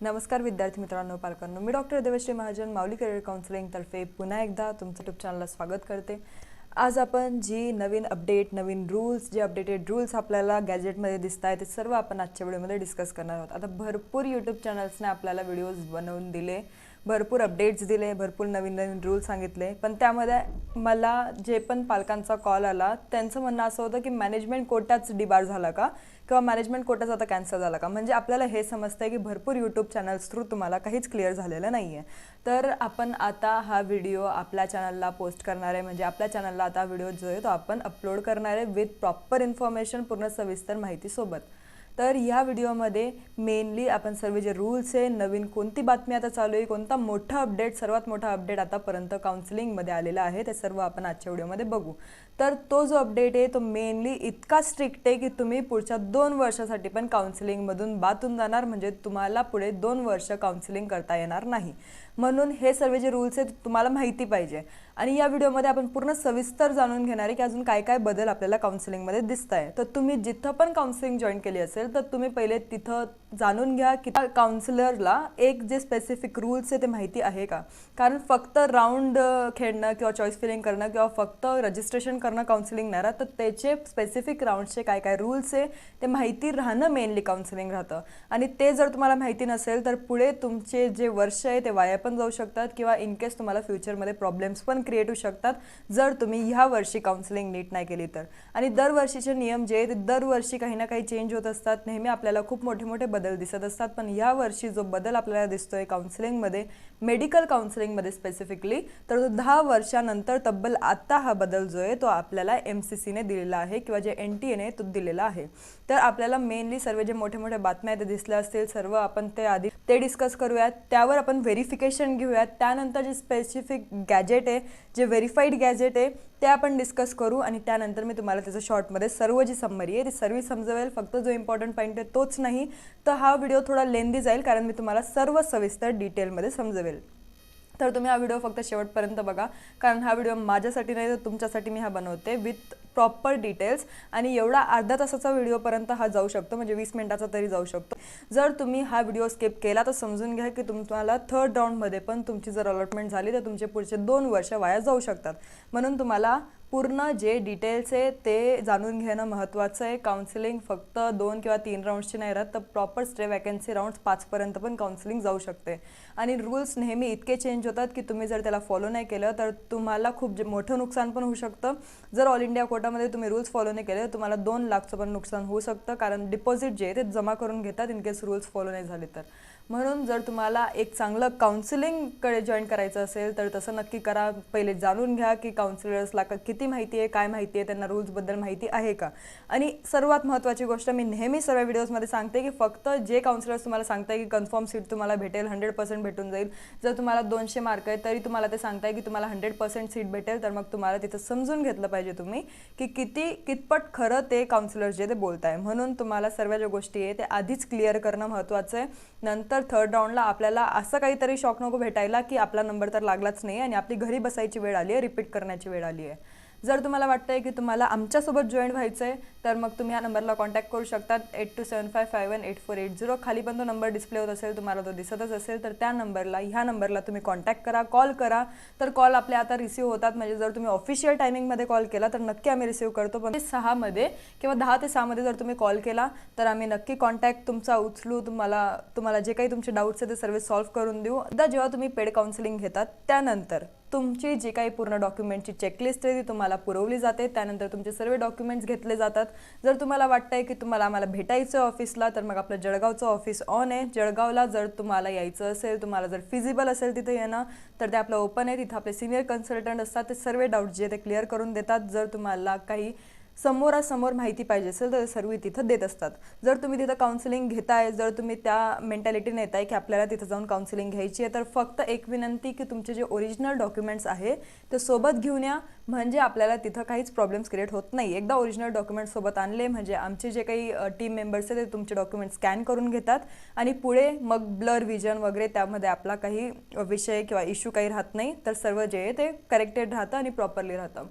नमस्कार विद्यार्थी मित्रांनो, पालकांनो, मी डॉक्टर देवश्री महाजन माऊली करिअर काउन्सिलिंग तर्फे पुन्हा एकदा तुमचं यूट्यूब चॅनलला स्वागत करते। आज आपण जी नवीन अपडेट, नवीन रूल्स, जे अपडेटेड रूल्स आपल्याला गॅजेटमध्ये दिसत आहेत ते सर्व आपण आजच्या व्हिडिओमध्ये डिस्कस करणार आहोत। आता भरपूर यूट्यूब चॅनल्सने आपल्याला व्हिडिओज बनवून दिले, भरपूर अपडेट्स दिले, भरपूर नवीन नवीन रूल्स सांगितले, पण त्यामध्ये मला जे पण पालकांचा कॉल आला त्यांचं म्हणणं असं होतं की मॅनेजमेंट कोटाच डिबार झाला का किंवा मॅनेजमेंट कोटाच आता कॅन्सल झाला का। म्हणजे आपल्याला हे समजतंय की भरपूर यूट्यूब चॅनल्स थ्रू तुम्हाला काहीच क्लिअर झालेलं नाही आहे। तर आपण आता हा व्हिडिओ आपल्या चॅनलला पोस्ट करणार आहे, म्हणजे आपल्या चॅनलला आता व्हिडिओ जो आहे तो आपण अपलोड करणार आहे विथ प्रॉपर इन्फॉर्मेशन, पूर्ण सविस्तर माहितीसोबत। तर ह्या व्हिडिओमध्ये मेनली आपण सर्व जे रूल्स आहे, नवीन कोणती बातमी आता चालू आहे, कोणता मोठा अपडेट, सर्वात मोठा अपडेट आतापर्यंत काउन्सिलिंगमध्ये आलेला आहे, ते सर्व आपण आजच्या व्हिडिओमध्ये बघू। तर तो जो अपडेट आहे तो मेनली इतका स्ट्रिक्ट आहे की तुम्ही पुढच्या 2 वर्षासाठी पण काउन्सिलिंगमधून बातून जाणार, म्हणजे तुम्हाला पुढे 2 वर्ष काउन्सिलिंग करता येणार नाही। म्हणून हे सर्व जे रूल्स आहेत तुम्हाला माहिती पाहिजे आणि या व्हिडिओमध्ये आपण पूर्ण सविस्तर जाणून घेणार आहे की अजून काय काय बदल आपल्याला काउन्सिलिंगमध्ये दिसत आहे। तर तुम्ही जिथं पण काउन्सिलिंग जॉईन केली असेल तर तुम्ही पहिले तिथं जाणून घ्या की काउन्सिलरला एक जे स्पेसिफिक रूल्स आहे ते माहिती आहे का। कारण फक्त राऊंड खेळणं किंवा चॉईस फिलिंग करणं किंवा फक्त रजिस्ट्रेशन करणं काउन्सिलिंग नाही राहत, तर त्याचे स्पेसिफिक राऊंडचे काय काय रूल्स आहे ते माहिती राहणं मेनली काउन्सिलिंग राहतं। आणि ते जर तुम्हाला माहिती नसेल तर पुढे तुमचे जे वर्ष आहे ते वाया पण जाऊ शकतात किंवा इन केस तुम्हाला फ्युचरमध्ये प्रॉब्लेम्स पण क्रिएट होऊ शकतात जर तुम्ही ह्या वर्षी काउन्सिलिंग नीट नाही केली तर। आणि दरवर्षीचे नियम जे आहेत दरवर्षी काही ना काही चेंज होत असतात, नेहमी आपल्याला खूप मोठे मोठे बदल दिसत असतात, पण या वर्षी जो बदल आपल्याला दिसतोय काउन्सिलिंगमध्ये, मेडिकल काउन्सिलिंगमध्ये स्पेसिफिकली, तर तो 10 वर्षानंतर तब्बल आता हा बदल जो आहे तो आपल्याला MCCने दिलेला आहे किंवा जे NTA तो दिलेला आहे। तर आपल्याला मेनली सर्व जे मोठे मोठे बातम्या ते दिसल्या असतील सर्व आपण ते आधी ते डिस्कस करूयात, त्यावर आपण व्हेरिफिकेशन घेऊयात, त्यानंतर जे स्पेसिफिक गॅजेट आहे, जे व्हेरीफाईड गॅजेट आहे ते आपण डिस्कस करू आणि त्यानंतर मी तुम्हाला त्याचं शॉर्टमध्ये सर्व जी समरी आहे ती सर्व समजवेल। फक्त जो इम्पॉर्टंट पॉईंट आहे तोच नाही, तर हा व्हिडिओ थोडा लेंदी जाईल कारण मी तुम्हाला सर्व सविस्तर डिटेलमध्ये समजवेल। तर तुम्ही हा व्हिडिओ फक्त शेवटपर्यंत बघा, कारण हा व्हिडिओ माझ्यासाठी नाही तर तुमच्यासाठी मी हा बनवते विथ प्रॉपर डिटेल्स। आणि एवढा अर्धा तासाचा व्हिडिओपर्यंत हा जाऊ शकतो, म्हणजे 20 मिनिटाचा तरी जाऊ शकतो। जर तुम्ही हा व्हिडिओ स्किप केला तर समजून घ्या की तुम्हाला थर्ड राऊंडमध्ये पण तुमची जर अलॉटमेंट झाली तर तुमचे पुढचे 2 वर्ष वाया जाऊ शकतात। म्हणून तुम्हाला पूर्ण जे डिटेल्स आहे ते जाणून घेणं महत्त्वाचं आहे। काउन्सिलिंग फक्त 2 किंवा 3 राऊंड्सची नाही राहत, तर प्रॉपर स्टे वॅकन्सी राऊंड्स 5 पर्यंत पण काउन्सिलिंग जाऊ शकते। आणि रूल्स नेहमी इतके चेंज होतात की तुम्ही जर त्याला फॉलो नाही केलं तर तुम्हाला खूप मोठं नुकसान पण होऊ शकतं। जर ऑल इंडिया कोटामध्ये तुम्ही रूल्स फॉलो नाही केले तर तुम्हाला 2 लाखचं पण नुकसान होऊ शकतं, कारण डिपॉझिट जे आहे ते जमा करून घेतात इन केस रूल्स फॉलो नाही झाले तर। म्हणून जर तुम्हाला एक चांगलं काउन्सिलिंगकडे जॉईन करायचं असेल तर तसं नक्की करा। पहिले जाणून घ्या की काउन्सिलर्सला किती माहिती आहे, काय माहिती आहे, त्यांना रूल्सबद्दल माहिती आहे का। आणि सर्वात महत्त्वाची गोष्ट मी नेहमी सर्व व्हिडिओजमध्ये सांगते की फक्त जे काउन्सिलर्स तुम्हाला सांगताय की कन्फर्म सीट तुम्हाला भेटेल, 100% भेटून जाईल, जर तुम्हाला 200 मार्क आहेत तरी तुम्हाला ते सांगताय की तुम्हाला 100% सीट भेटेल, तर मग तुम्हाला तिथं समजून घेतलं पाहिजे तुम्ही की कितपत खरं ते काउन्सिलर जे ते बोलताय। म्हणून तुम्हाला सर्व ज्या गोष्टी आहे ते आधीच क्लिअर करणं महत्त्वाचं आहे। नंतर थर्ड राऊंडला आपल्याला असं काहीतरी शॉक नको भेटायला की आपला नंबर तर लागलाच नाही आणि आपली घरी बसायची वेळ आली आहे, रिपीट करण्याची वेळ आली आहे। जर तुम्हाला वाटतंय की तुम्हाला आमच्यासोबत जॉईन व्हायचं आहे तर मग तुम्ही ह्या नंबरला कॉन्टॅक्ट करू शकतात, 8275518480। खाली पण तो नंबर डिस्प्ले होत असेल, तुम्हाला तो दिसतच असेल, तर त्या नंबरला, ह्या नंबरला तुम्ही कॉन्टॅक्ट करा, कॉल करा। तर कॉल आपले आता रिसीव्ह होतात, म्हणजे जर तुम्ही ऑफिशियल टायमिंगमध्ये कॉल केला तर नक्की आम्ही रिसीव्ह करतो, पण 6 मध्ये किंवा 10 ते 6 मध्ये जर तुम्ही कॉल केला तर आम्ही नक्की कॉन्टॅक्ट तुमचा उचलू, तुम्हाला जे काही तुमचे डाऊट्स आहेत ते सर्व सॉल्व्ह करून देऊ। एकदा जेव्हा तुम्ही पेड काउन्सिलिंग घेतात त्यानंतर तुमची जी काही पूर्ण डॉक्युमेंटची चेकलिस्ट आहे ती तुम्हाला पुरवली जाते, त्यानंतर तुमचे सर्व डॉक्युमेंट्स घेतले जातात। जर तुम्हाला वाटतंय की तुम्हाला आम्हाला भेटायचं ऑफिसला तर मग आपलं जळगावचं ऑफिस ऑन आहे। जळगावला जर तुम्हाला यायचं असेल, तुम्हाला जर फिजिबल असेल तिथे येणं, तर ते आपलं ओपन आहे, तिथं आपले सिनियर कन्सल्टंट असतात, ते सर्व डाऊट्स जे ते क्लिअर करून देतात। जर तुम्हाला काही समोरासमोर माहिती पाहिजे असेल तर सर्व तिथं देत असतात। जर तुम्ही तिथं काउन्सिलिंग घेताय, जर तुम्ही त्या मेंटॅलिटीने येताय की आपल्याला तिथं जाऊन काउन्सिलिंग घ्यायची आहे, तर फक्त एक विनंती की तुमचे जे ओरिजिनल डॉक्युमेंट्स आहे ते सोबत घेऊन या, म्हणजे आपल्याला तिथं काहीच प्रॉब्लेम्स क्रिएट होत नाही। एकदा ओरिजिनल डॉक्युमेंट्स सोबत आणले म्हणजे आमचे जे काही टीम मेंबर्स आहेत ते तुमचे डॉक्युमेंट्स स्कॅन करून घेतात आणि पुढे मग ब्लर विजन वगैरे त्यामध्ये आपला काही विषय किंवा इश्यू काही राहत नाही, तर सर्व जे आहे ते करेक्टेड राहतं आणि प्रॉपरली राहतं।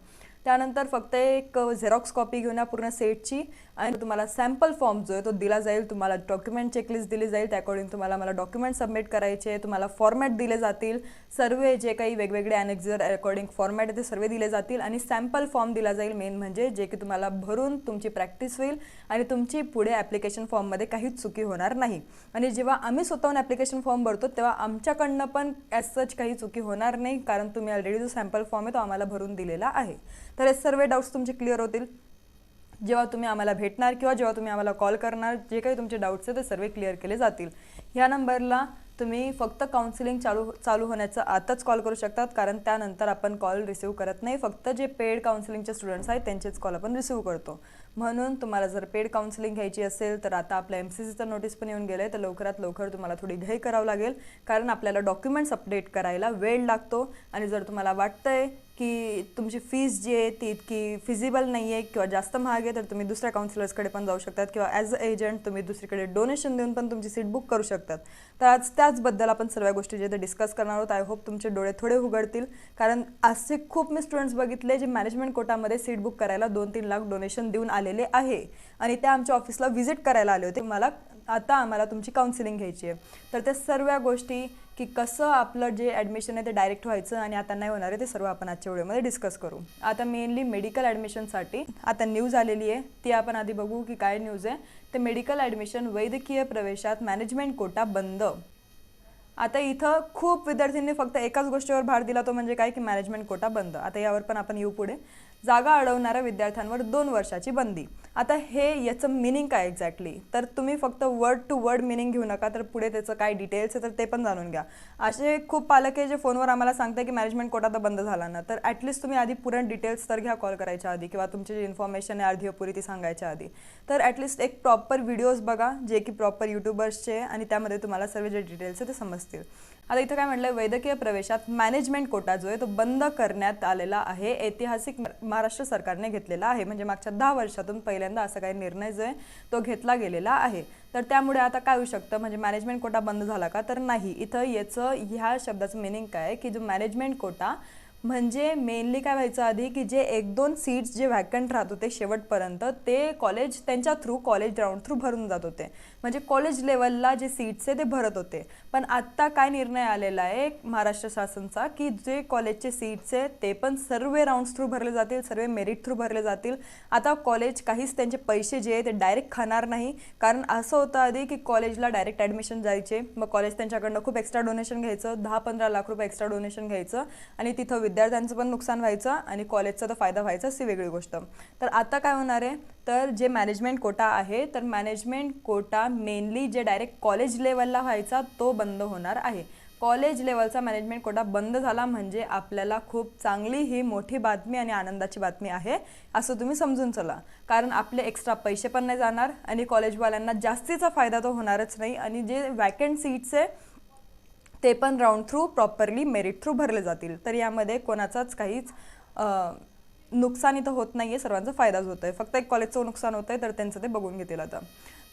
त्यानंतर फक्त एक झेरॉक्स कॉपी घेऊन या पूर्ण सेटची आणि तुम्हाला सॅम्पल फॉर्म जो आहे तो दिला जाईल, तुम्हाला डॉक्युमेंट चेकलिस्ट दिली जाईल, त्या अकॉर्डिंग तुम्हाला मला डॉक्युमेंट सबमिट करायचे, तुम्हाला फॉर्मॅट दिले जातील, सर्व जे काही वेगवेगळे अनेक्झर अकॉर्डिंग फॉर्मॅट आहे ते सर्व दिले जातील आणि सॅम्पल फॉर्म दिला जाईल मेन म्हणजे, जे की तुम्हाला भरून तुमची प्रॅक्टिस होईल आणि तुमची पुढे ॲप्लिकेशन फॉर्ममध्ये काहीच चुकी होणार नाही. आणि जेव्हा आम्ही स्वतःहून ॲप्लिकेशन फॉर्म भरतो तेव्हा आमच्याकडनं पण ॲज सच काही चुकी होणार नाही, कारण तुम्ही ऑलरेडी जो सॅम्पल फॉर्म आहे तो आम्हाला भरून दिलेला आहे. तर हे सर्व डाऊट्स तुमचे क्लिअर होतील जेव्हा तुम्ही आम्हाला भेटणार किंवा जेव्हा तुम्ही आम्हाला कॉल करणार. जे काही तुमचे डाऊट्स आहेत ते सर्व क्लिअर केले जातील. ह्या नंबरला तुम्ही फक्त काउन्सिलिंग चालू होण्याचा आताच कॉल करू शकतात, कारण त्यानंतर आपण कॉल रिसीव्ह करत नाही. फक्त जे पेड काउन्सिलिंगचे स्टुडंट्स आहेत त्यांचेच कॉल आपण रिसीव्ह करतो. म्हणून तुम्हाला जर पेड काउन्सिलिंग घ्यायची असेल तर आता आपल्या MCCचं नोटीस पण येऊन गेलं आहे, तर लवकरात लवकर तुम्हाला थोडी घाई करावं लागेल, कारण आपल्याला डॉक्युमेंट्स अपडेट करायला वेळ लागतो. आणि जर तुम्हाला वाटतंय की तुमची फीस जी आहे ती इतकी फिजिबल नाही आहे किंवा जास्त महाग आहे, तर तुम्ही दुसऱ्या काउन्सिलर्सकडे पण जाऊ शकतात किंवा ॲज अ एजंट तुम्ही दुसरीकडे डोनेशन देऊन पण तुमची सीट बुक करू शकतात. तर आज त्याचबद्दल आपण सर्व गोष्टी जे ते डिस्कस करणार आहोत. आय होप तुमचे डोळे थोडे उघडतील, कारण असे खूप मी स्टुडंट्स बघितले जे मॅनेजमेंट कोटामध्ये सीट बुक करायला 2-3 लाख डोनेशन देऊन आलेले आहे आणि त्या आमच्या ऑफिसला व्हिजिट करायला आले होते. आम्हाला तुमची काउन्सिलिंग घ्यायची आहे. तर त्या सर्व गोष्टी की कसं आपलं जे ॲडमिशन आहे ते डायरेक्ट व्हायचं आणि आता नाही होणार आहे ते सर्व आपण आजच्या व्हिडिओमध्ये डिस्कस करू. आता मेनली मेडिकल ॲडमिशनसाठी आता न्यूज आलेली आहे, ती आपण आधी बघू की काय न्यूज आहे. ते मेडिकल ॲडमिशन वैद्यकीय प्रवेशात मॅनेजमेंट कोटा बंद. आता इथं खूप विद्यार्थ्यांनी फक्त एकाच गोष्टीवर भार दिला, तो म्हणजे काय की मॅनेजमेंट कोटा बंद. आता यावर पण आपण येऊ पुढे. जागा अडवणाऱ्या विद्यार्थ्यांवर 2 वर्षाची बंदी. आता याचं मिनिंग काय एक्झॅक्टली, तर तुम्ही फक्त वर्ड टू वर्ड मिनिंग घेऊ नका, तर पुढे त्याचं काय डिटेल्स आहे तर ते पण जाणून घ्या. असे खूप पालक आहे जे फोनवर आम्हाला सांगतात की मॅनेजमेंट कोटा तर बंद झाला ना, तर ॲटलिस्ट तुम्ही आधी पूर्ण डिटेल्स तर घ्या कॉल करायच्या आधी, किंवा तुमची जी इन्फॉर्मेशन आहे अर्धी अपुरी ती सांगायच्या आधी. तर ॲटलिस्ट एक प्रॉपर व्हिडिओज बघा जे की प्रॉपर यूट्यूबर्सचे, आणि त्यामध्ये तुम्हाला सर्व जे डिटेल्स आहे ते समजतील. आता इथं काय म्हटलं, वैद्यकीय प्रवेशात मॅनेजमेंट कोटा जो आहे तो बंद करण्यात आलेला आहे. ऐतिहासिक महाराष्ट्र सरकारने घेतलेला आहे, म्हणजे मागच्या 10 वर्षातून पहिल्यांदा असा काही निर्णय जो आहे तो घेतला गेलेला आहे. तर त्यामुळे आता काय होऊ शकतं, म्हणजे मॅनेजमेंट कोटा बंद झाला का, तर नाही. इथं ह्या शब्दाचं मिनिंग काय आहे की जो मॅनेजमेंट कोटा म्हणजे मेनली काय व्हायचं आधी की जे 1-2 सीट्स जे व्हॅकंट राहत होते शेवटपर्यंत ते कॉलेज त्यांच्या थ्रू कॉलेज राऊंड थ्रू भरून जात होते, म्हणजे कॉलेज लेवलला जे सीट्स आहे ते भरत होते. पण आत्ता काय निर्णय आलेला आहे महाराष्ट्र शासनचा की जे कॉलेजचे सीट्स आहे ते पण सर्व राऊंड्स थ्रू भरले जातील, सर्व मेरिट थ्रू भरले जातील. आता कॉलेज काहीच त्यांचे पैसे जे आहे ते डायरेक्ट खाणार नाही, कारण असं होतं आधी की कॉलेजला डायरेक्ट ॲडमिशन जायचे, मग कॉलेज त्यांच्याकडनं खूप एक्स्ट्रा डोनेशन घ्यायचं, 10-15 लाख रुपये एक्स्ट्रा डोनेशन घ्यायचं आणि तिथं विद्यार्थ्यांचं पण नुकसान व्हायचं आणि कॉलेजचा तर फायदा व्हायचा, अशी वेगळी गोष्ट. तर आता काय होणार आहे, तर जे मॅनेजमेंट कोटा आहे तर मॅनेजमेंट कोटा मेनली जे डायरेक्ट कॉलेज लेवलला व्हायचा तो बंद होणार आहे. कॉलेज लेवलचा मॅनेजमेंट कोटा बंद झाला म्हणजे आपल्याला खूप चांगली ही मोठी बातमी आणि आनंदाची बातमी आहे असं तुम्ही समजून चला, कारण आपले एक्स्ट्रा पैसे पण नाही जाणार आणि कॉलेजवाल्यांना जास्तीचा फायदा तो होणारच नाही, आणि जे वॅकंट सीट्स आहे ते पण round through properly merit through भरले जातील. तर यामध्ये कोणाचाच काहीच नुकसान इथं होत नाही आहे, सर्वांचा फायदाच होतो आहे. फक्त एक कॉलेजचं नुकसान होतं आहे तर त्यांचं ते बघून घेतील. आता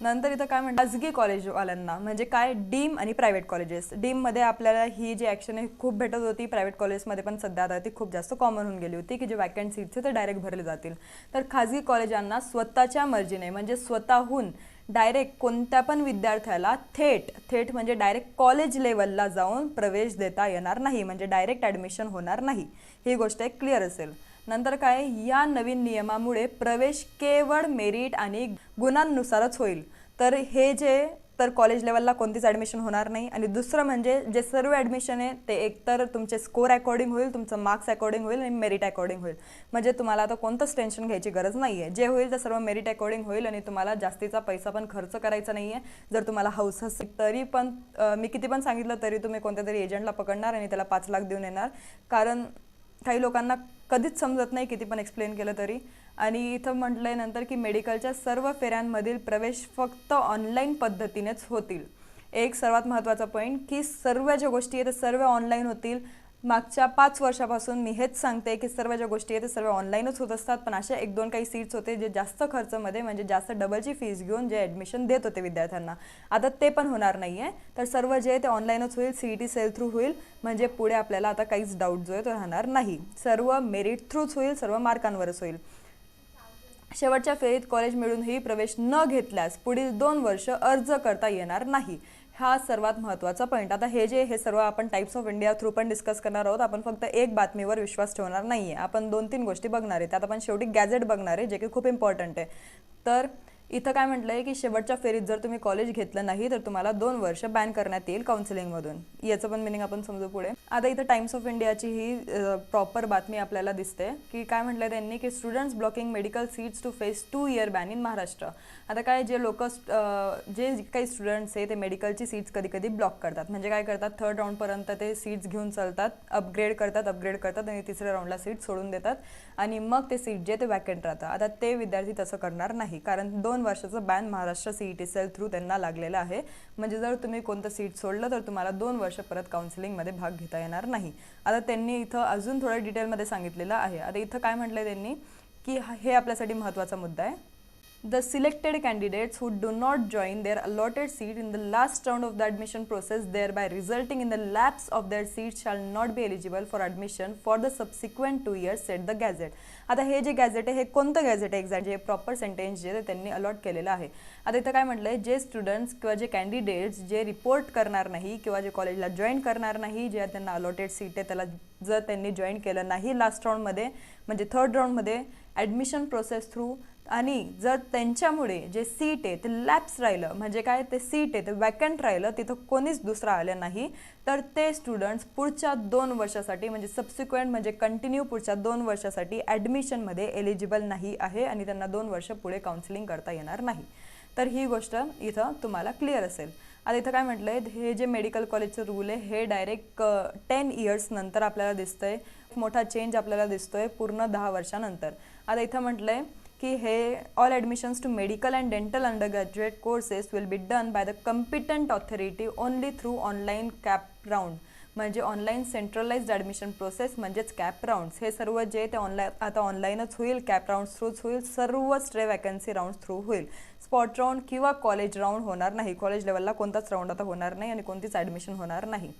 नंतर इथं काय म्हणतात, खाजगी कॉलेजवाल्यांना म्हणजे काय, डीम आणि प्रायव्हेट कॉलेजेस. डीममध्ये आपल्याला ही जी ॲक्शन आहे खूप भेटत होती, प्रायव्हेट कॉलेजमध्ये पण सध्या आता ती खूप जास्त कॉमन होऊन गेली होती की जे वॅकंट सीट्स ते डायरेक्ट भरले जातील. तर खाजगी कॉलेजांना स्वतःच्या मर्जीने म्हणजे स्वतःहून डायरेक्ट कोणत्या पण विद्यार्थ्याला थेट म्हणजे डायरेक्ट कॉलेज लेवलला जाऊन प्रवेश देता येणार नाही, म्हणजे डायरेक्ट ॲडमिशन होणार नाही. ही गोष्ट एक क्लिअर असेल. नंतर काय, या नवीन नियमामुळे प्रवेश केवळ मेरिट आणि गुणांनुसारच होईल. तर कॉलेज लेवलला कोणतीच ॲडमिशन होणार नाही. आणि दुसरं म्हणजे जे सर्व ॲडमिशन आहे ते एकतर तुमचे स्कोर अकॉर्डिंग होईल, तुमचं मार्क्स अकॉर्डिंग होईल आणि मेरिट अकॉर्डिंग होईल. म्हणजे तुम्हाला आता कोणतंच टेन्शन घ्यायची गरज नाही आहे. जे होईल ते सर्व मेरिट अकॉर्डिंग होईल आणि तुम्हाला जास्तीचा पैसा पण खर्च करायचा नाही आहे. जर तुम्हाला हौस असेल तरी पण मी किती पण सांगितलं तरी तुम्ही कोणत्या तरी एजंटला पकडणार आणि त्याला 5 लाख देऊन येणार, कारण काही लोकांना कधीच समजत नाही किती पण एक्सप्लेन केलं तरी. आणि इथं म्हटलंय नंतर की मेडिकलच्या सर्व फेऱ्यांमधील प्रवेश फक्त ऑनलाईन पद्धतीनेच होतील. एक सर्वात महत्त्वाचा पॉईंट की सर्व ज्या गोष्टी आहेत त्या सर्व ऑनलाईन होतील. मागच्या 5 वर्षापासून मी हेच सांगते की सर्व ज्या गोष्टी आहेत ते सर्व ऑनलाईनच होत असतात, पण अशा 1-2 काही सीट्स होते जे जास्त खर्चामध्ये म्हणजे जास्त डबलची फीस घेऊन जे ॲडमिशन देत होते विद्यार्थ्यांना, आता ते पण होणार नाही आहे. तर सर्व जे आहे ते ऑनलाईनच होईल, CET सेल थ्रू होईल, म्हणजे पुढे आपल्याला आता काहीच डाऊट जो आहे तो राहणार नाही. सर्व मेरिट थ्रूच होईल, सर्व मार्कांवरच होईल. शेवटच्या फेरीत कॉलेज मिळूनही प्रवेश न घेतल्यास पुढील 2 वर्ष अर्ज करता येणार नाही. हा सर्वात महत्त्वाचा पॉईंट. आता हे सर्व आपण टाइप्स ऑफ इंडिया थ्रू पण डिस्कस करणार आहोत. आपण फक्त एक बातमीवर विश्वास ठेवणार नाहीये. आपण 2-3 गोष्टी बघणार आहे. त्यात आपण शेवटी गॅझेट बघणार आहे, जे की खूप इम्पॉर्टंट आहे. तर इथं काय म्हटलंय की शेवटच्या फेरीत जर तुम्ही कॉलेज घेतलं नाही तर तुम्हाला 2 वर्ष बॅन करण्यात येईल काउन्सिलिंगमधून. याचं पण मिनिंग आपण समजू पुढे. आता इथं टाइम्स ऑफ इंडियाची ही प्रॉपर बातमी आपल्याला दिसते की काय म्हटलंय त्यांनी की students blocking medical seats to face 2 year ban in Maharashtra. आता काय जे लोक जे काही स्टुडंट्स आहे ते मेडिकलची सीट्स कधी कधी ब्लॉक करतात. म्हणजे काय करतात, 3rd राऊंडपर्यंत ते सीट्स घेऊन चालतात, अपग्रेड करतात आणि 3ऱ्या राऊंडला सीट सोडून देतात आणि मग ते सीट जे ते वॅकंट राहतं. आता ते विद्यार्थी तसं करणार नाही, कारण 2 वर्षाचा ban Maharashtra CET cell through त्यांना लागलेला आहे. म्हणजे जर तुम्ही कोणतं सीट सोडलं तर तुम्हाला 2 वर्ष परत काउन्सिलिंगमध्ये भाग घेता येणार नाही. आता त्यांनी इथं अजून थोडं डिटेलमध्ये सांगितलेलं आहे. आता इथं काय म्हटलंय त्यांनी की हे आपल्यासाठी महत्त्वाचा मुद्दा आहे. The selected candidates who do not join their allotted seat in the last round of the admission process, thereby resulting in the lapse of their seat, shall not be eligible for admission for the subsequent 2 years, said the Gazette. आता हे जे gadget आहे हे कोणतं gadget आहे exact, जे proper sentence जे त्यांनी अलॉट केलेलं आहे. आता इथं काय म्हटलंय, जे स्टुडंट्स किंवा जे कॅन्डिडेट्स जे रिपोर्ट करणार नाही किंवा जे कॉलेजला जॉईन करणार नाही, जे त्यांना अलॉटेड सीट आहे त्याला जर त्यांनी जॉईन केलं नाही लास्ट राऊंडमध्ये म्हणजे 3rd राऊंडमध्ये ॲडमिशन प्रोसेस थ्रू, आणि जर त्यांच्यामुळे जे सीट आहे ते लॅप्स राहिलं, म्हणजे काय ते सीट आहे ते वॅकंट राहिलं, तिथं कोणीच दुसरा आलं नाही, तर ते स्टुडंट्स पुढच्या 2 वर्षासाठी म्हणजे सबसिक्वेंट म्हणजे कंटिन्यू पुढच्या 2 वर्षासाठी ॲडमिशनमध्ये एलिजिबल नाही आहे आणि त्यांना 2 वर्ष पुढे काउन्सिलिंग करता येणार नाही. तर ही गोष्ट इथं तुम्हाला क्लिअर असेल. आता इथं काय म्हटलंय, हे जे मेडिकल कॉलेजचं रूल आहे हे डायरेक्ट 10 years नंतर आपल्याला दिसतंय. मोठा चेंज आपल्याला दिसतोय पूर्ण 10 वर्षानंतर. आता इथं म्हटलंय की हे all admissions to medical and dental undergraduate courses will be done by the competent authority only through online CAP round. म्हणजे ऑनलाईन सेंट्रलाइज्ड ॲडमिशन प्रोसेस म्हणजेच कॅप राऊंड्स. हे सर्व जे ते आता ऑनलाईनच होईल, कॅप राऊंड्स थ्रूच होईल, सर्व स्ट्रे वॅकन्सी राऊंड्स थ्रू होईल. स्पॉट राऊंड किंवा कॉलेज राऊंड होणार नाही. कॉलेज लेवलला कोणताच राऊंड आता होणार नाही आणि कोणतीच ॲडमिशन होणार नाही.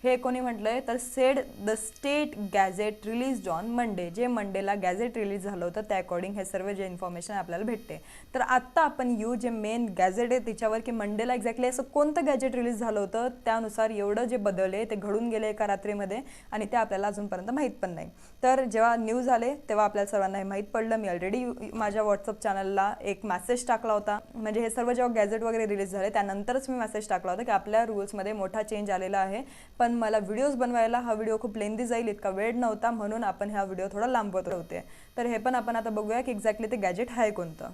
हे कोणी म्हटलंय तर sed the state gadget release on Monday. जे मंडेला गॅझेट रिलीज झालं होतं त्या अकॉर्डिंग हे सर्व जे इन्फॉर्मेशन आपल्याला भेटते. तर आत्ता आपण जे मेन गॅझेट आहे त्याच्यावर की मंडेला एक्झॅक्टली असं कोणतं गॅझेट रिलीज झालं होतं, त्यानुसार एवढं जे बदलले ते घडून गेले एका रात्रीमध्ये आणि ते आपल्याला अजूनपर्यंत माहीत पण नाही. तर जेव्हा न्यूज आले तेव्हा आपल्याला सर्वांना हे माहीत पडलं. मी ऑलरेडी माझ्या व्हॉट्सअप चॅनलला एक मेसेज टाकला होता. म्हणजे हे सर्व जेव्हा गॅझेट वगैरे रिलीज झाले त्यानंतरच मी मेसेज टाकला होता की आपल्या रूल्समध्ये मोठा चेंज आलेला आहे. पण मला व्हिडिओज बनवायला हा व्हिडिओ खूप लेंदी जाईल इतका वेळ नव्हता, म्हणून आपण हा व्हिडिओ थोडा लांबवत होते. तर हे पण आपण आता बघूया की एक्झॅक्टली ते गॅझेट आहे कोणतं.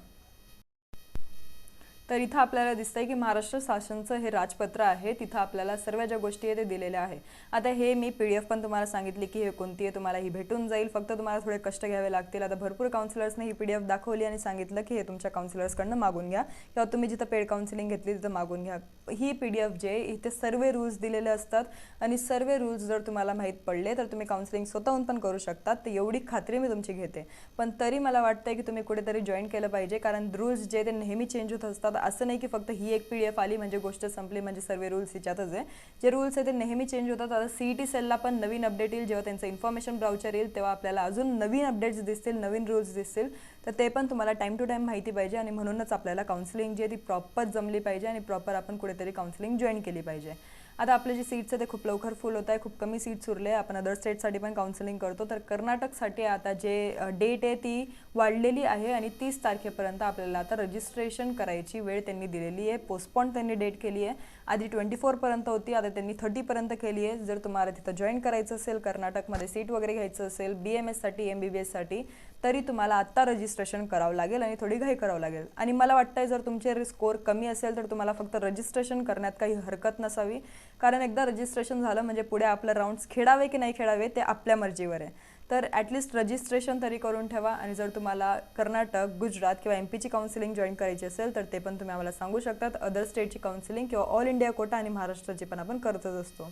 तर इथं आपल्याला दिसतंय की महाराष्ट्र शासनचं हे राजपत्र आहे. तिथं आपल्याला सर्व ज्या गोष्टी आहे ते दिलेल्या आहे. आता हे मी PDF पण तुम्हाला सांगितली की हे कोणती आहे, तुम्हाला ही भेटून जाईल. फक्त तुम्हाला थोडे कष्ट घ्यावे लागतील. आता भरपूर काउन्सिलर्सने ही PDF दाखवली आणि सांगितलं की हे तुमच्या काउन्सिलर्सकडनं मागून घ्या किंवा तुम्ही जिथं पेड काउन्सिलिंग घेतली तिथं मागून घ्या. ही PDF जे इथे सर्व रूल्स दिलेले असतात आणि सर्व रूल्स जर तुम्हाला माहीत पडले तर तुम्ही काउन्सिलिंग स्वतःहून पण करू शकतात. तर एवढी खात्री मी तुमची घेते. पण तरी मला वाटतंय की तुम्ही कुठेतरी जॉईन केलं पाहिजे, कारण रूल्स जे ते नेहमी चेंज होत असतात. असं नाही की फक्त ही एक PDF आली म्हणजे गोष्ट संपली, म्हणजे सर्व रूल्स हिच्यातच आहे. जे रूल्स आहे ते नेहमी चेंज होतात. आता CET सेलला पण नवीन अपडेट येईल. जेव्हा त्यांचं इन्फॉर्मेशन ब्राउचर येईल तेव्हा आपल्याला अजून नवीन अपडेट्स दिसतील, नवीन रूल्स दिसतील. तर ते पण तुम्हाला टाइम टू टाइम माहिती पाहिजे आणि म्हणूनच आपल्याला काउन्सिलिंग जी आहे ती प्रॉपर जमली पाहिजे आणि प्रॉपर आपण कुठेतरी काउन्सिलिंग जॉईन केली पाहिजे. आता आपले जे सीट्स आहे ते खूप लवकर फुल होत आहे. खूप कमी सीट्स उरले. आपण अदर स्टेटसाठी पण काउन्सिलिंग करतो. तर कर्नाटकसाठी आता जे डेट आहे ती वाढलेली आहे आणि 30 तारखेपर्यंत आपल्याला आता रजिस्ट्रेशन करायची वेळ त्यांनी दिलेली आहे. पोस्टपोन त्यांनी डेट केली आहे. आधी 24 पर्यंत होती, आता त्यांनी 30 पर्यंत केली आहे. जर तुम्हाला तिथं जॉईन करायचं असेल, कर्नाटकमध्ये सीट वगैरे घ्यायचं असेल BMS साठी MBBS साठी, तरी तुम्हाला आत्ता रजिस्ट्रेशन करावं लागेल आणि थोडी घाई करावं लागेल. आणि मला वाटतंय जर तुमचे स्कोर कमी असेल तर तुम्हाला फक्त रजिस्ट्रेशन करण्यात काही हरकत नसावी, कारण एकदा रजिस्ट्रेशन झालं म्हणजे पुढे आपलं राऊंड्स खेळावे की नाही खेळावे ते आपल्या मर्जीवर आहे. तर ॲटलिस्ट रजिस्ट्रेशन तरी करून ठेवा. आणि जर तुम्हाला कर्नाटक, गुजरात किंवा MP ची काउन्सिलिंग जॉईन करायची असेल तर ते पण तुम्ही आम्हाला सांगू शकतात. अदर स्टेटची काउन्सिलिंग किंवा ऑल इंडिया कोटा आणि महाराष्ट्राची पण आपण करतच असतो.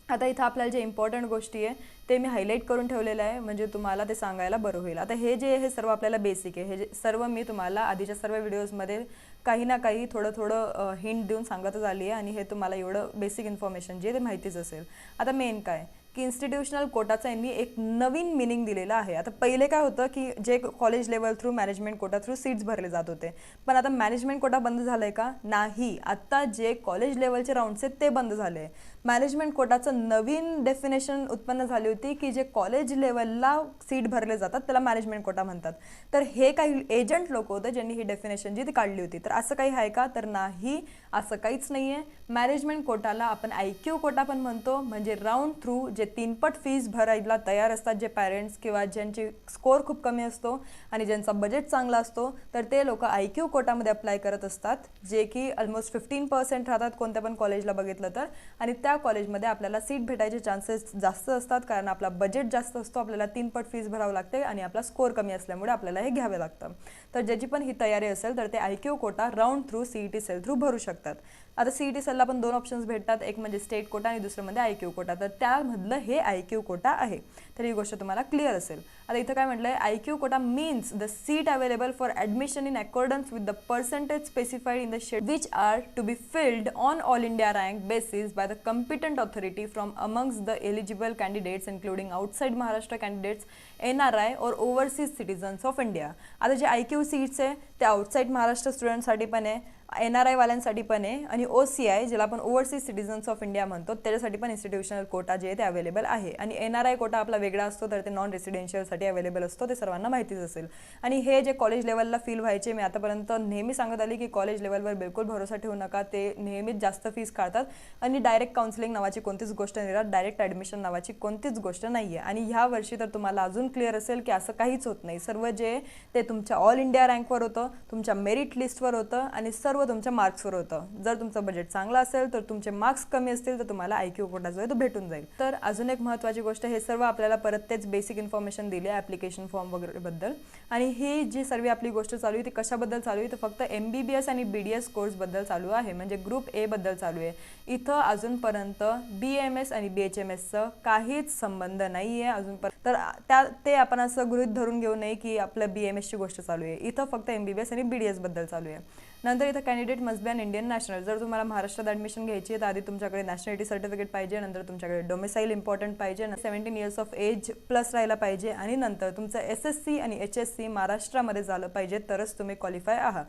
आता इथं आपल्याला जे इम्पॉर्टंट गोष्टी आहे ते मी हायलाईट करून ठेवलेलं आहे, म्हणजे तुम्हाला ते सांगायला बरं होईल. आता हे सर्व आपल्याला बेसिक आहे. हे जे सर्व मी तुम्हाला आधीच्या सर्व व्हिडिओजमध्ये काही ना काही थोडं हिंट देऊन सांगतच आली आहे आणि हे तुम्हाला एवढं बेसिक इन्फॉर्मेशन जे ते माहितीच असेल. आता मेन काय की इन्स्टिट्यूशनल कोटाचा यांनी एक नवीन मिनिंग दिलेला आहे. आता पहिले काय होतं की जे college level through management quota through seats भरले जात होते, पण आता मॅनेजमेंट कोटा बंद झालाय का? नाही. आता जे कॉलेज लेवलचे राऊंड्स आहेत ते बंद झाले. मॅनेजमेंट कोटाचं नवीन डेफिनेशन उत्पन्न झाली होती की जे कॉलेज लेवलला सीट भरले जातात त्याला मॅनेजमेंट कोटा म्हणतात. तर हे काही एजंट लोक होते ज्यांनी ही डेफिनेशन जी ती काढली होती. तर असं काही आहे का? तर नाही, असं काहीच नाही आहे. मॅनेजमेंट कोटाला आपण IQ कोटा पण म्हणतो, म्हणजे राऊंड थ्रू जे 3पट फीस भरायला तयार असतात जे पॅरेंट्स किंवा ज्यांची स्कोअर खूप कमी असतो आणि ज्यांचा बजेट चांगला असतो, तर ते लोक IQ कोटामध्ये अप्लाय करत असतात, जे की ऑलमोस्ट 15% राहतात कोणत्या पण कॉलेजला बघितलं तर. आणि त्या कॉलेजमध्ये आपल्याला सीट भेटायचे चान्सेस जास्त असतात, कारण आपला बजेट जास्त असतो, आपल्याला 3पट फीस भरावं लागते आणि आपला स्कोअर कमी असल्यामुळे आपल्याला हे घ्यावे लागतं. तर ज्याची पण ही तयारी असेल तर ते IQ quota round through CET cell through भरू शकतात. आता CET सेलला पण 2 ऑप्शन्स भेटतात, एक म्हणजे स्टेट कोटा आणि दुसरं म्हणजे IQ कोटा. तर त्यामधलं हे IQ कोटा आहे. तर ही गोष्ट तुम्हाला क्लिअर असेल. आता इथं काय म्हटलंय, IQ quota means the seat available for admission in accordance with the percentage specified in the schedule which are to be filled on all India rank basis by the competent authority from amongst the eligible candidates including outside Maharashtra candidates, NRI or overseas citizens of India. आता जे IQ seats आहे ते outside Maharashtra स्टुडंटसाठी पण आहे, NRI वाल्यांसाठी पण आहे, आणि OCI ज्याला आपण ओव्हरसीज सिटिझन्स ऑफ इंडिया म्हणतो त्याच्यासाठी पण इन्स्टिट्यूशनल कोटा जे आहे ते अवेलेबल आहे. आणि NRI कोटा आपला वेगळा असतो, तर ते नॉन रेसिडेन्शियलसाठी अवेलेबल असतो, ते सर्वांना माहितीच असेल. आणि हे जे कॉलेज लेवलला फील व्हायचे, मी आतापर्यंत नेहमी सांगत आली की कॉलेज लेवलवर बिलकुल भरोसा ठेवू नका, ते नेहमीच जास्त फीस काढतात आणि डायरेक्ट काउन्सिलिंग नावाची कोणतीच गोष्ट नाही राहत, डायरेक्ट ॲडमिशन नावाची कोणतीच गोष्ट नाही आहे. आणि ह्या वर्षी तर तुम्हाला अजून क्लिअर असेल की असं काहीच होत नाही. सर्व जे ते तुमच्या ऑल इंडिया रँकवर होतं, तुमच्या मेरिट लिस्टवर होतं आणि सर्व तुमच्या मार्क्सवर होतं. जर तुमचं बजेट चांगलं असेल तर तुमचे मार्क्स कमी असतील तर तुम्हाला IQ कोटा जो आहे तो भेटून जाईल. तर अजून एक महत्त्वाची गोष्ट, हे सर्व आपल्याला परत तेच बेसिक इन्फॉर्मेशन दिली आहे ॲप्लिकेशन फॉर्म वगैरे बद्दल. आणि ही जी सर्व आपली गोष्ट चालू आहे ती कशाबद्दल चालू आहे, तर फक्त MBBS आणि BDS कोर्सबद्दल चालू आहे, म्हणजे ग्रुप A बद्दल चालू आहे. इथं अजूनपर्यंत BAMS आणि BHMSचं काहीच संबंध नाही आहे अजूनपर्यंत. तर ते आपण असं गृहीत धरून घेऊ नये की आपलं BMSची गोष्ट चालू आहे. इथं फक्त MBBS आणि BDS बद्दल चालू आहे. नंतर इथं candidate must be an Indian national. जर तुम्हाला महाराष्ट्रात ॲडमिशन घ्यायची आहे तर आधी तुमच्याकडे नॅशनॅलिटी सर्टिफिकेट पाहिजे, नंतर तुमच्याकडे डोमिसाईल इम्पॉर्टंट पाहिजे, 17 इयर्स ऑफ एज प्लस राहायला पाहिजे, आणि नंतर तुमचं SSC आणि HSC महाराष्ट्रामध्ये झालं पाहिजे, तरच तुम्ही क्वालिफाय आहात.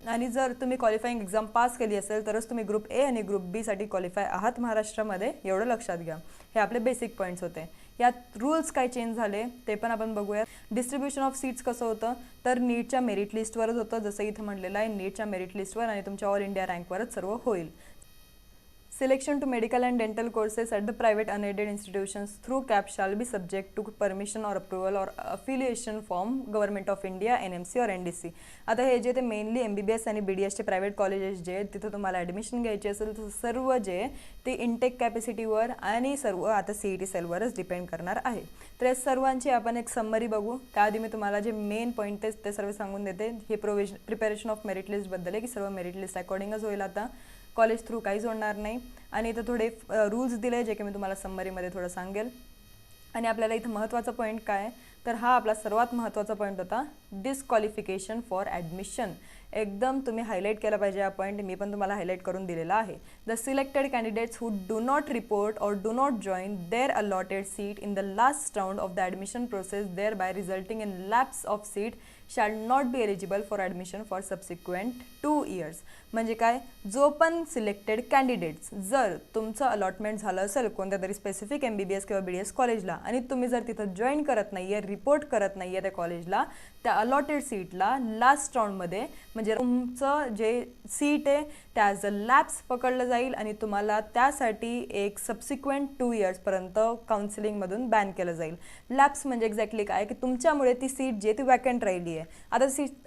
आणि जर तुम्ही क्वालिफाईंग एक्झाम पास केली असेल तरच तुम्ही ग्रुप A आणि ग्रुप B साठी क्वालिफाय आहात महाराष्ट्रामध्ये, एवढं लक्षात घ्या. हे आपले बेसिक पॉईंट्स होते. यात रूल्स काय चेंज झाले ते पण आपण बघूया. डिस्ट्रीब्युशन ऑफ सीट्स कसं होतं, तर नीटच्या मेरिट लिस्टवरच होतं, जसं इथं म्हणलेलं आहे, नीटच्या मेरिट लिस्टवर आणि तुमच्या ऑल इंडिया रँकवरच सर्व होईल. Selection to medical and dental courses at the private unaided institutions through CAP shall be subject to permission or approval or affiliation from Government of India, NMC or NDC. आता हे जे ते mainly MBBS आणि BDSचे private colleges जे आहेत तिथं तुम्हाला admission घ्यायची असेल तर सर्व जे ते इंटेक कॅपॅसिटीवर आणि सर्व आता CET सेलवरच डिपेंड करणार आहे. तर या सर्वांची आपण एक समरी बघू. त्याआधी मी तुम्हाला जे मेन पॉईंट आहेत ते सर्व सांगून देते. हे प्रिपरेशन ऑफ मेरिट लिस्टबद्दल आहे की सर्व मेरिट लिस्ट अकॉर्डिंगच होईल. आता कॉलेज थ्रू काहीच होणार नाही. आणि इथं थोडे रूल्स दिले जे की मी तुम्हाला समरीमध्ये थोडं सांगेल. आणि आपल्याला इथं महत्त्वाचा पॉईंट काय, तर हा आपला सर्वात महत्त्वाचा पॉईंट होता, डिस्क्वालिफिकेशन फॉर ॲडमिशन. एकदम तुम्ही हायलाईट केला पाहिजे हा पॉईंट, मी पण तुम्हाला हायलाईट करून दिलेला आहे. The selected candidates who do not report or do not join their allotted seat in the last round of the admission process thereby resulting in lapse of seat shall not be eligible for admission for subsequent 2 years. म्हणजे काय, जो पण selected candidates, जर तुमचं allotment झालं असेल कोणत्या तरी स्पेसिफिक MBBS किंवा BDS कॉलेजला आणि तुम्ही जर तिथं जॉईन करत नाही आहे, रिपोर्ट करत नाही आहे त्या कॉलेजला, त्या अलॉटेड सीटला लास्ट राऊंडमध्ये म्हणजे तुमचं जे सीट आहे त्याचं लॅप्स पकडलं जाईल आणि तुम्हाला त्यासाठी एक सबसिक्वेंट 2 इयर्सपर्यंत काउन्सिलिंगमधून बॅन केलं जाईल. लॅप्स म्हणजे एक्झॅक्टली काय, की तुमच्यामुळे ती सीट जी आहे ती वॅकंट राहिली आहे.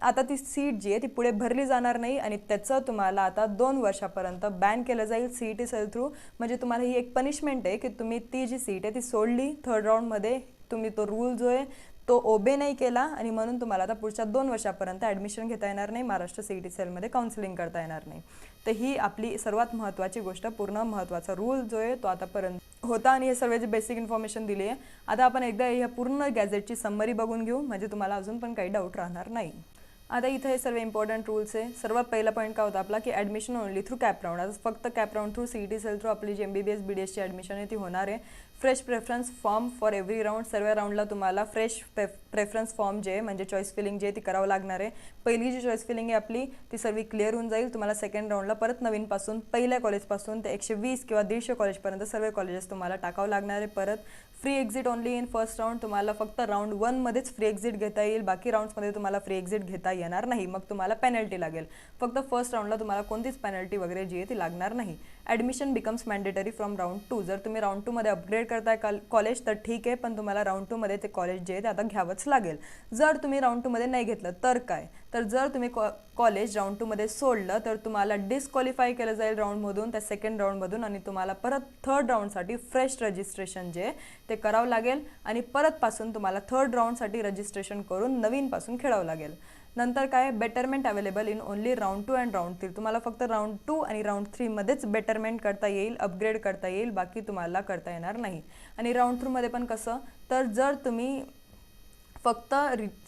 आता ती सीट जी आहे ती पुढे भरली जाणार नाही आणि त्याचं तुम्हाला आता 2 वर्षापर्यंत बॅन केलं जाईल CET सेल थ्रू. म्हणजे तुम्हाला ही एक पनिशमेंट आहे की तुम्ही ती जी सीट आहे ती सोडली थर्ड राऊंडमध्ये, तुम्ही तो रूल जो आहे तो ओबे नाही केला आणि म्हणून तुम्हाला आता पुढच्या 2 वर्षापर्यंत ॲडमिशन घेता येणार नाही, महाराष्ट्र CET सेलमध्ये काउन्सिलिंग करता येणार नाही. तर ही आपली सर्वात महत्त्वाची गोष्ट, पूर्ण महत्त्वाचा रूल जो आहे तो आतापर्यंत होता आणि हे सर्व जे बेसिक इन्फॉर्मेशन दिली आहे. आता आपण एकदा ह्या पूर्ण गॅझेटची समरी बघून घेऊ, म्हणजे तुम्हाला अजून पण काही डाऊट राहणार नाही. आता इथे हे सर्व इम्पॉर्टंट रूल्स आहे. सर्वात पहिला पॉईंट काय होता आपला की admission only through CAP round. आता फक्त CAP round through CET cell through आपली जी MBBS BDSची ॲडमिशन आहे ती होणार आहे. Fresh preference form for every round. सर्व राऊंडला तुम्हाला फ्रेश प्रेफरन्स फॉर्म जे म्हणजे चॉईस फिलिंग जे ती करावं लागणार आहे. पहिली जी चॉईस फिलिंग आहे आपली ती सर्व क्लिअर होऊन जाईल. तुम्हाला सेकंड राऊंडला परत नवीनपासून पहिल्या कॉलेजपासून ते 120 किंवा 150 कॉलेजपर्यंत सर्व कॉलेजेस तुम्हाला टाकावं लागणार आहे. परत free exit only in first round. तुम्हाला फक्त राऊंड 1 मध्येच फ्री एक्झिट घेता येईल. बाकी राऊंड्समध्ये तुम्हाला फ्री एक्झिट घेता येणार नाही. मग तुम्हाला पेनल्टी लागेल. फक्त फर्स्ट राऊंडला तुम्हाला कोणतीच पेनल्टी वगैरे जी आहे ती लागणार नाही. Admission becomes mandatory from round 2. जर तुम्ही राऊंड 2 मध्ये अपग्रेड करताय कॉलेज तर ठीक आहे, पण तुम्हाला राऊंड 2 मध्ये ते कॉलेज जे आहे ते आता घ्यावंच लागेल. जर तुम्ही राऊंड 2 मध्ये नाही घेतलं तर काय, तर जर तुम्ही कॉलेज राऊंड 2 मध्ये सोडलं तर तुम्हाला डिस्क्वालिफाय केलं जाईल राऊंडमधून, त्या सेकंड राऊंडमधून, आणि तुम्हाला परत थर्ड राऊंडसाठी फ्रेश रजिस्ट्रेशन जे ते करावं लागेल आणि परतपासून तुम्हाला थर्ड राऊंडसाठी रजिस्ट्रेशन करून नवीनपासून खेळावं लागेल. नंतर काय, betterment available in only round 2 and round 3. तुम्हाला फक्त राऊंड 2 आणि राऊंड 3 मध्येच बेटरमेंट करता येईल, अपग्रेड करता येईल, बाकी तुम्हाला करता येणार नाही. आणि राऊंड 3 मध्ये पण कसं, तर जर तुम्ही फक्त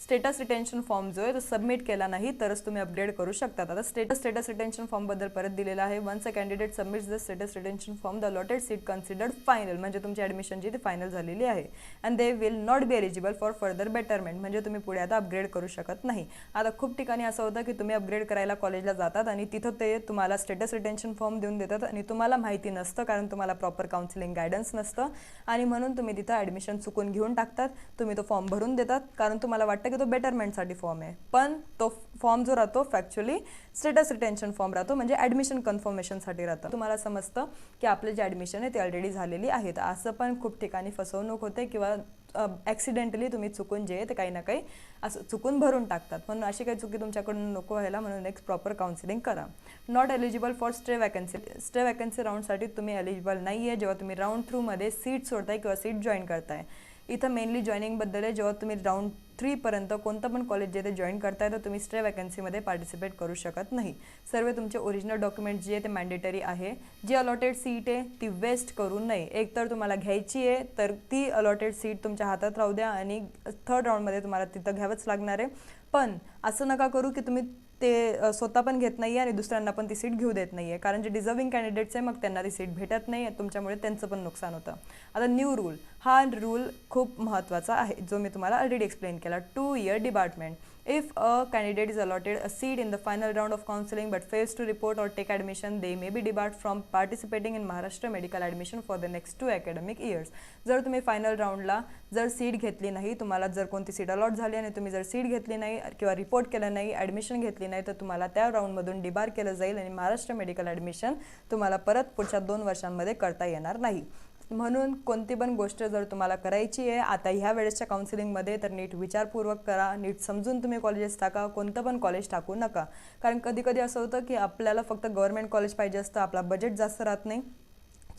स्टेटस रिटेन्शन फॉर्म जो आहे तो सबमिट केला नाही तरच तुम्ही अपग्रेड करू शकतात. आता स्टेटस रिटेन्शन फॉर्म बद्दल परत दिलेला आहे. Once a candidate submits the status retention form the allotted seat considered final. म्हणजे तुमची ॲडमिशन जी ती फायनल झालेली आहे. And they will not be eligible for further betterment. म्हणजे तुम्ही पुढे आता अपग्रेड करू शकत नाही. आता खूप ठिकाणी असं होतं की तुम्ही अपग्रेड करायला कॉलेजला जातात आणि तिथं ते तुम्हाला स्टेटस रिटेन्शन फॉर्म देऊन देतात आणि तुम्हाला माहिती नसतं, कारण तुम्हाला प्रॉपर काउन्सिलिंग गायडन्स नसतं आणि म्हणून तुम्ही तिथं ॲडमिशन चुकून घेऊन टाकतात. तुम्ही तो फॉर्म भरून देतात कारण तुम्हाला वाटतं की तो बेटरमेंटसाठी फॉर्म आहे, पण तो फॉर्म जो राहतो फॅक्च्युअली स्टेटस रिटेन्शन फॉर्म राहतो, म्हणजे ॲडमिशन कन्फर्मेशनसाठी राहतं. तुम्हाला समजतं की आपले जे ॲडमिशन आहे ते ऑलरेडी झालेली आहे. तर असं पण खूप ठिकाणी फसवणूक होते किंवा ॲक्सिडेंटली तुम्ही चुकून जे आहे ते काही ना काही असं चुकून भरून टाकतात. म्हणून अशी काही चुकी तुमच्याकडून नको व्हायला म्हणून एक प्रॉपर काउन्सिलिंग करा. Not eligible for stay vacancy. Stay vacancy राऊंडसाठी तुम्ही एलिजिबल नाही आहे जेव्हा तुम्ही राऊंड 3 मध्ये सीट सोडताय किंवा सीट जॉईन करताय. इथं मेनली जॉईनिंगबद्दल आहे. जेव्हा तुम्ही राऊंड 3 पर्यंत कोणतं पण कॉलेज जे ते जॉईन करताय तर तुम्ही स्टे वॅकन्सीमध्ये पार्टिसिपेट करू शकत नाही. सर्व तुमचे ओरिजिनल डॉक्युमेंट जे आहे ते मॅन्डेटरी आहे. जी अलॉटेड सीट आहे ती वेस्ट करू नये. एक तर तुम्हाला घ्यायची आहे तर ती अलॉटेड सीट तुमच्या हातात राहू द्या आणि थर्ड राऊंडमध्ये तुम्हाला तिथं घ्यावंच लागणार आहे. पण असं नका करू की तुम्ही ते स्वतः पण घेत नाही आहे आणि दुसऱ्यांना पण ती सीट घेऊ देत नाही आहे, कारण जे डिझर्विंग कॅन्डिडेट्स आहे मग त्यांना ती सीट भेटत नाही आहे, तुमच्यामुळे त्यांचं पण नुकसान होतं. आता न्यू रूल, हा रूल खूप महत्त्वाचा आहे जो मी तुम्हाला ऑलरेडी एक्सप्लेन केला. 2 year department. If a candidate is allotted a seat in the final round of counseling but fails to report or take admission, they may be debarred from participating in Maharashtra medical admission for the next 2 academic years. जर तुम्ही final राऊंडला जर seat घेतली नाही, तुम्हाला जर कोणती seat allot झाली आणि तुम्ही जर सीट घेतली नाही किंवा रिपोर्ट केलं नाही, ॲडमिशन घेतली नाही, तर तुम्हाला त्या राऊंडमधून डिबार केलं जाईल आणि महाराष्ट्र मेडिकल ॲडमिशन तुम्हाला परत पुढच्या 2 वर्षांमध्ये करता येणार नाही. म्हणून कोणती पण गोष्ट जर तुम्हाला करायची आहे आता ह्या वेळेसच्या काउन्सिलिंगमध्ये तर नीट विचारपूर्वक करा, नीट समजून तुम्ही कॉलेजेस टाका, कोणतं पण कॉलेज टाकू नका. कारण कधी कधी असं होतं की आपल्याला फक्त गव्हर्नमेंट कॉलेज पाहिजे असतं, आपला बजेट जास्त राहत नाही,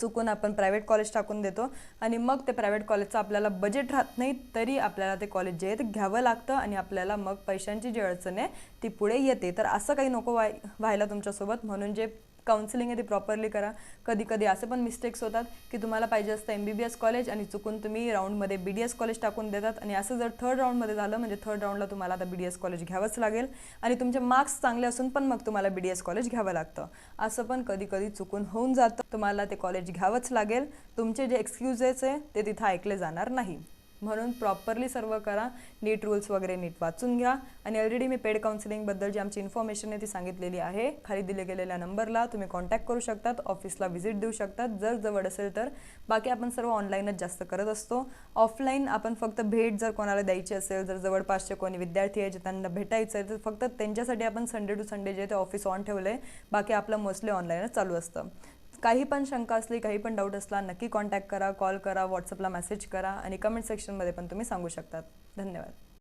चुकून आपण प्रायव्हेट कॉलेज टाकून देतो आणि मग ते प्रायव्हेट कॉलेजचं आपल्याला बजेट राहत नाही तरी आपल्याला ते कॉलेज जे आहे ते घ्यावं लागतं आणि आपल्याला मग पैशांची जी अडचण आहे ती पुढे येते. तर असं काही नको व्हायला तुमच्यासोबत, म्हणून जे काउन्सिलिंग आहे ती प्रॉपरली करा. कधी कधी असे पण मिस्टेक्स होतात की तुम्हाला पाहिजे असतं MBBS कॉलेज आणि चुकून तुम्ही राऊंडमध्ये BDS कॉलेज टाकून देतात आणि असं जर थर्ड राऊंडमध्ये झालं म्हणजे थर्ड राऊंडला तुम्हाला आता BDS कॉलेज घ्यावंच लागेल आणि तुमचे मार्क्स चांगले असून पण मग तुम्हाला BDS कॉलेज घ्यावं लागतं. असं पण कधी कधी चुकून होऊन जातं. तुम्हाला ते कॉलेज घ्यावंच लागेल. तुमचे जे एक्सक्यूजेस आहे ते तिथं ऐकले जाणार नाही. म्हणून प्रॉपरली सर्व करा, नीट रूल्स वगैरे नीट वाचून घ्या आणि ऑलरेडी मी पेड काउन्सिलिंगबद्दल जी आमची इन्फॉर्मेशन आहे ती सांगितलेली आहे. खाली दिले गेलेल्या नंबरला तुम्ही कॉन्टॅक्ट करू शकतात, ऑफिसला व्हिजिट देऊ शकतात जर जवळ असेल तर. बाकी आपण सर्व ऑनलाईनच जास्त करत असतो. ऑफलाईन आपण फक्त भेट जर कोणाला द्यायची असेल, जर जवळपासचे कोणी विद्यार्थी आहे जे त्यांना भेटायचं आहे तर फक्त त्यांच्यासाठी आपण संडे टू संडे जे ते ऑफिस ऑन ठेवलं आहे. बाकी आपलं मोस्टली ऑनलाईनच चालू असतं. काही पण शंका असली, काही पण डाऊट असला नक्की कॉन्टॅक्ट करा, कॉल करा, व्हॉट्सअपला मेसेज करा आणि कमेंट सेक्शनमध्ये पण तुम्ही सांगू शकतात. धन्यवाद.